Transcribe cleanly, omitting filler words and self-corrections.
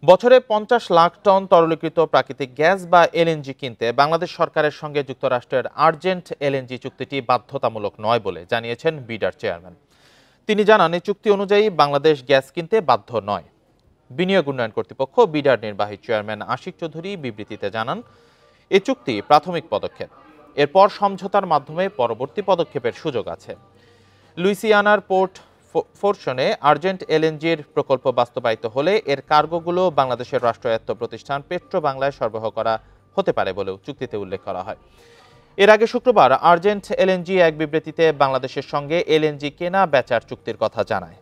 বছরে ৫০ লাখ টন তরলীকৃত প্রাকৃতিক গ্যাস বা এলএনজি কিনতে বাংলাদেশ সরকারের সঙ্গে যুক্তরাষ্ট্রের আর্জেন্ট এলএনজি চুক্তিটি বাধ্যতামূলক নয় বলে জানিয়েছেন বিডার চেয়ারম্যান। তিনি জানান, এই চুক্তি অনুযায়ী বাংলাদেশ গ্যাস কিনতে বাধ্য নয়। বিনিয়োগ উন্নয়ন কর্তৃপক্ষ বিডার নির্বাহী চেয়ারম্যান আশিক চৌধুরী বিবৃতিতে জানান, এ চুক্তি প্রাথমিক পদক্ষেপ। এরপর সমঝোতার মাধ্যমে পরবর্তী পদক্ষেপের সুযোগ আছে। লুইসিয়ানার পোর্ট ফোরশনে আর্জেন্ট এলএনজির প্রকল্প বাস্তবায়িত হলে এর কার্গোগুলো বাংলাদেশের রাষ্ট্রায়ত্ত প্রতিষ্ঠান পেট্রো বাংলায় সরবরাহ করা হতে পারে বলেও চুক্তিতে উল্লেখ করা হয়। এর আগে শুক্রবার আর্জেন্ট এলএনজি এক বিবৃতিতে বাংলাদেশের সঙ্গে এলএনজি কেনা বেচার চুক্তির কথা জানায়।